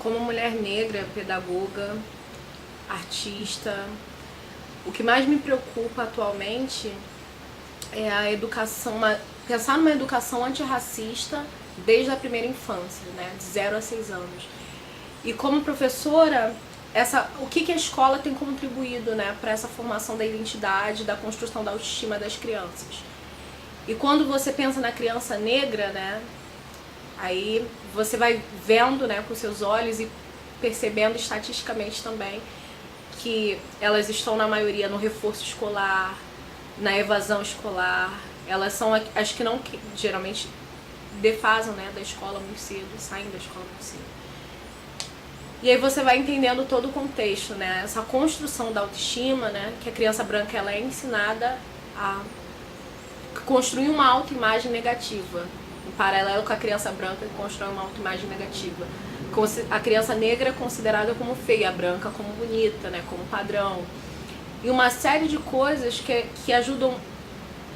como mulher negra, pedagoga, artista, o que mais me preocupa atualmente é a educação, pensar numa educação antirracista desde a primeira infância, né, de 0 a 6 anos. E como professora, o que a escola tem contribuído, né, para essa formação da identidade, da construção da autoestima das crianças. E quando você pensa na criança negra, né, aí você vai vendo, né, com seus olhos e percebendo estatisticamente também que elas estão na maioria no reforço escolar, na evasão escolar. Elas são as que não, geralmente, defasam, né, da escola muito cedo, saem da escola muito cedo. E aí você vai entendendo todo o contexto, né, essa construção da autoestima, né, que a criança branca ela é ensinada a construir uma autoimagem negativa. Em paralelo com a criança branca que constrói uma autoimagem negativa. A criança negra é considerada como feia, a branca como bonita, né, como padrão. E uma série de coisas que ajudam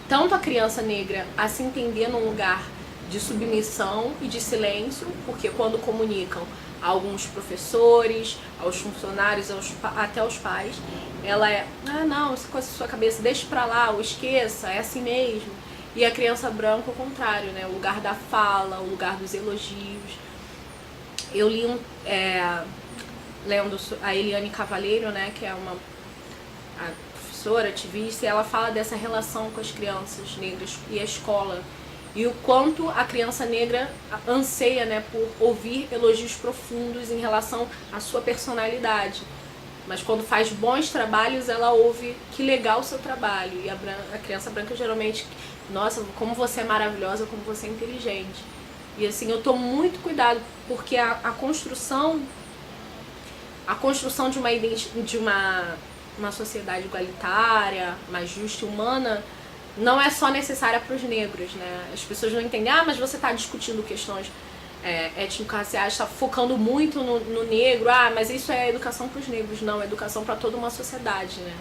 tanto a criança negra a se entender num lugar de submissão e de silêncio, porque quando comunicam a alguns professores, aos funcionários, até aos pais, ela é, não, essa coisa da sua cabeça, deixa pra lá, ou esqueça, é assim mesmo. E a criança branca, o contrário, né, o lugar da fala, o lugar dos elogios. Eu li lendo a Eliane Cavalheiro, né, que é a professora, ativista, e ela fala dessa relação com as crianças negras e a escola. E o quanto a criança negra anseia, né, por ouvir elogios profundos em relação à sua personalidade. Mas quando faz bons trabalhos, ela ouve que legal o seu trabalho. E a criança branca geralmente, nossa, como você é maravilhosa, como você é inteligente. E assim, eu tomo muito cuidado, porque a construção de uma sociedade igualitária, mais justa e humana, não é só necessária para os negros, né? As pessoas não entendem, mas você está discutindo questões étnico-raciais, está focando muito no negro, mas isso é educação para os negros. Não, é educação para toda uma sociedade, né?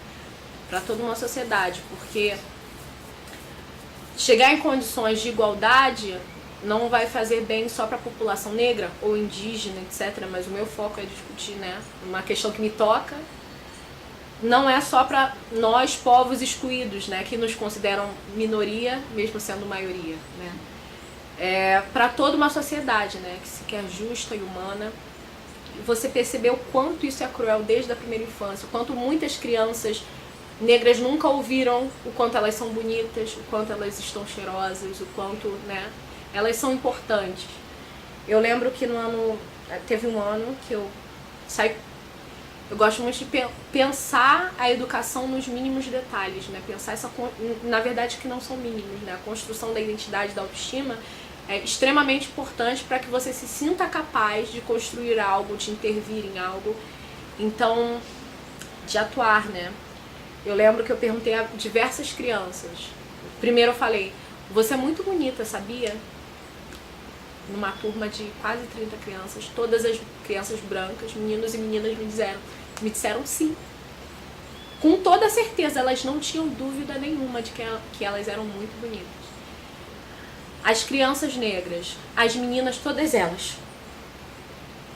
Para toda uma sociedade, porque chegar em condições de igualdade não vai fazer bem só para a população negra ou indígena, etc. Mas o meu foco é discutir, né, uma questão que me toca. Não é só para nós, povos excluídos, né, que nos consideram minoria, mesmo sendo maioria, né. É para toda uma sociedade, né, que se quer justa e humana. Você percebeu o quanto isso é cruel desde a primeira infância, o quanto muitas crianças negras nunca ouviram o quanto elas são bonitas, o quanto elas estão cheirosas, o quanto, né, elas são importantes. Eu lembro que teve um ano que eu saí. Eu gosto muito de pensar a educação nos mínimos detalhes, né? Pensar na verdade, que não são mínimos, né? A construção da identidade, da autoestima é extremamente importante para que você se sinta capaz de construir algo, de intervir em algo, então, de atuar, né? Eu lembro que eu perguntei a diversas crianças. Primeiro eu falei, você é muito bonita, sabia? Numa turma de quase 30 crianças, todas as crianças brancas, meninos e meninas me disseram sim. Com toda certeza, elas não tinham dúvida nenhuma de que elas eram muito bonitas. As crianças negras, as meninas, todas elas,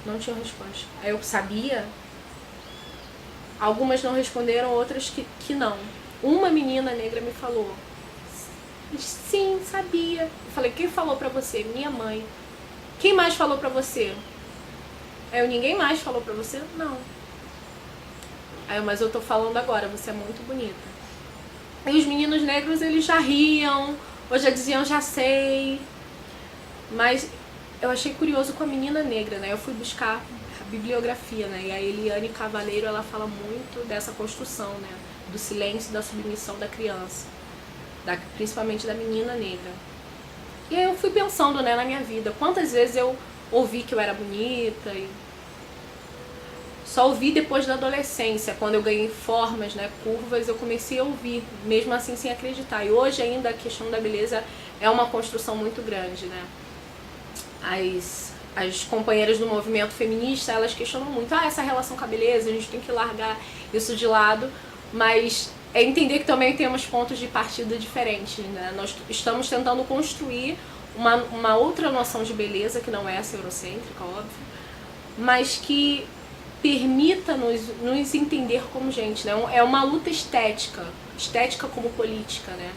não tinham resposta. Aí eu sabia, algumas não responderam, outras que não. Uma menina negra me falou, sim, sabia. Eu falei, quem falou pra você? Minha mãe. Quem mais falou pra você? Aí ninguém mais falou pra você? Não. Aí mas eu tô falando agora, você é muito bonita. E os meninos negros, eles já riam, ou já diziam, já sei. Mas eu achei curioso com a menina negra, né? Eu fui buscar a bibliografia, né? E a Eliane Cavalheiro, ela fala muito dessa construção, né? Do silêncio e da submissão da criança. Principalmente da menina negra. E aí eu fui pensando, né, na minha vida, quantas vezes eu ouvi que eu era bonita e só ouvi depois da adolescência, quando eu ganhei formas, né, curvas, eu comecei a ouvir, mesmo assim sem acreditar. E hoje ainda a questão da beleza é uma construção muito grande, né. As companheiras do movimento feminista, elas questionam muito, essa relação com a beleza, a gente tem que largar isso de lado, mas é entender que também temos pontos de partida diferentes, né? Nós estamos tentando construir uma outra noção de beleza, que não é essa eurocêntrica, óbvio, mas que permita nos entender como gente, né? É uma luta estética como política, né?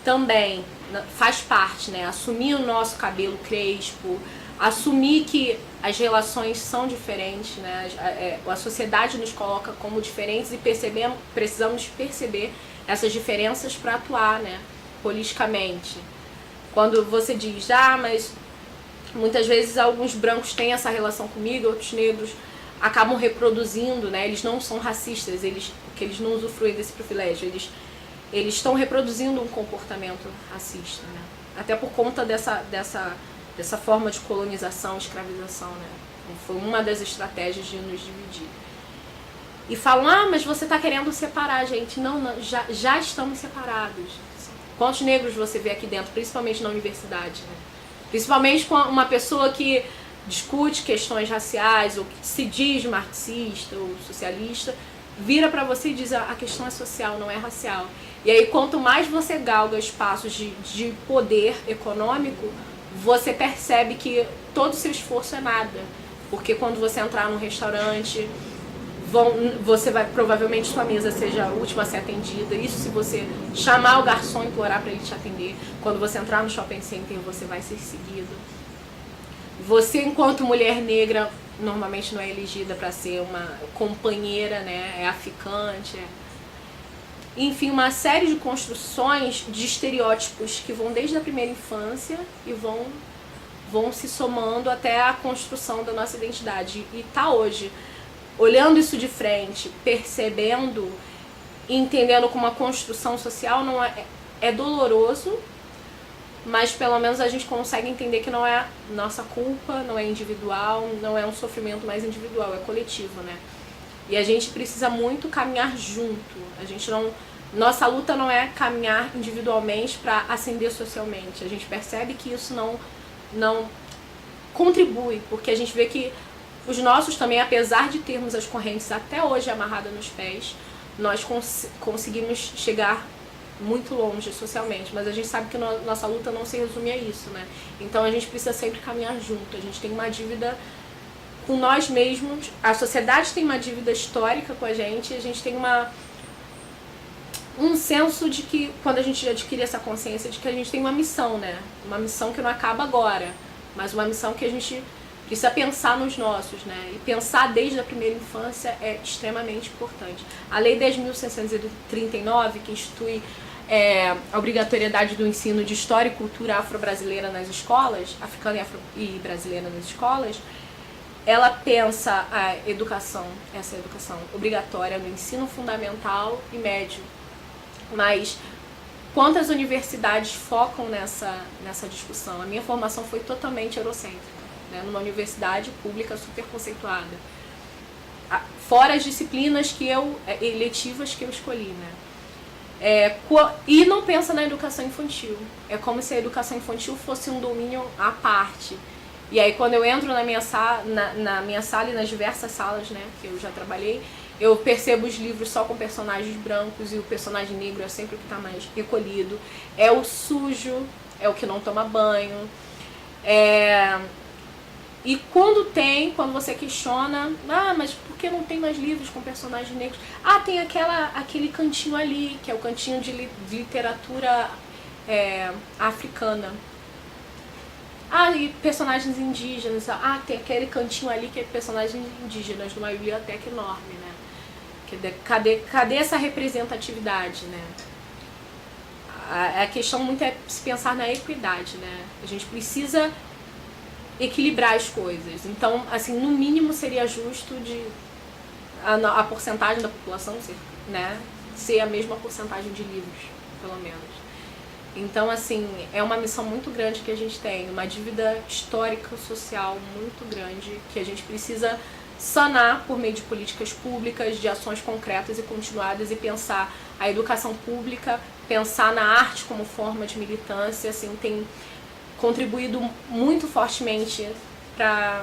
Também faz parte, né? Assumir o nosso cabelo crespo, assumir que as relações são diferentes, né? A sociedade nos coloca como diferentes e precisamos perceber essas diferenças para atuar, né? Politicamente. Quando você diz, mas muitas vezes alguns brancos têm essa relação comigo, outros negros acabam reproduzindo, né? Eles não são racistas, porque eles não usufruem desse privilégio, eles estão reproduzindo um comportamento racista, né? Até por conta dessa forma de colonização, escravização, né? Foi uma das estratégias de nos dividir. E falam, mas você está querendo separar a gente. Não, já estamos separados. Quantos negros você vê aqui dentro, principalmente na universidade, né? Principalmente com uma pessoa que discute questões raciais, ou que se diz marxista ou socialista, vira pra você e diz, a questão é social, não é racial. E aí, quanto mais você galga espaços de poder econômico, você percebe que todo o seu esforço é nada. Porque quando você entrar num restaurante, você vai, provavelmente sua mesa seja a última a ser atendida. Isso se você chamar o garçom e implorar para ele te atender. Quando você entrar no shopping center, você vai ser seguido. Você, enquanto mulher negra, normalmente não é elegida para ser uma companheira, né? É aficante. Enfim, uma série de construções de estereótipos que vão desde a primeira infância e vão se somando até a construção da nossa identidade. E tá hoje olhando isso de frente, percebendo, entendendo como uma construção social, não é doloroso, mas pelo menos a gente consegue entender que não é nossa culpa, não é individual, não é um sofrimento mais individual, é coletivo, né? E a gente precisa muito caminhar junto. Nossa luta não é caminhar individualmente para ascender socialmente. A gente percebe que isso não contribui, porque a gente vê que os nossos também, apesar de termos as correntes até hoje amarradas nos pés, nós conseguimos chegar muito longe socialmente, mas a gente sabe que nossa luta não se resume a isso, né? Então a gente precisa sempre caminhar junto, a gente tem uma dívida com nós mesmos, a sociedade tem uma dívida histórica com a gente tem um senso de que, quando a gente adquire essa consciência, de que a gente tem uma missão, né? Uma missão que não acaba agora, mas uma missão que a gente precisa pensar nos nossos, né? E pensar desde a primeira infância é extremamente importante. A Lei 10.639, que institui a obrigatoriedade do ensino de história e cultura afro-brasileira nas escolas, africana e brasileira nas escolas, ela pensa essa educação obrigatória no ensino fundamental e médio. Mas quantas universidades focam nessa discussão? A minha formação foi totalmente eurocêntrica, né? Numa universidade pública super conceituada. Fora as disciplinas eletivas que eu escolhi, né? E não pensa na educação infantil. É como se a educação infantil fosse um domínio à parte. E aí, quando eu entro na minha sala e nas diversas salas, né, que eu já trabalhei, eu percebo os livros só com personagens brancos e o personagem negro é sempre o que está mais recolhido. É o sujo, é o que não toma banho. E quando você questiona, mas por que não tem mais livros com personagens negros? Tem aquele cantinho ali, que é o cantinho de literatura africana. E personagens indígenas. Tem aquele cantinho ali que é personagens indígenas, numa biblioteca enorme, né? Cadê essa representatividade, né? A questão muito é se pensar na equidade, né? A gente precisa equilibrar as coisas. Então, assim, no mínimo seria justo a porcentagem da população ser a mesma porcentagem de livros, pelo menos. Então, assim, é uma missão muito grande que a gente tem, uma dívida histórica, social muito grande, que a gente precisa sanar por meio de políticas públicas, de ações concretas e continuadas, e pensar a educação pública, pensar na arte como forma de militância, assim, tem contribuído muito fortemente para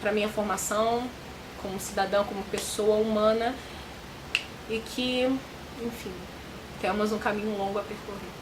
a minha formação como cidadã, como pessoa humana, e que, enfim, temos um caminho longo a percorrer.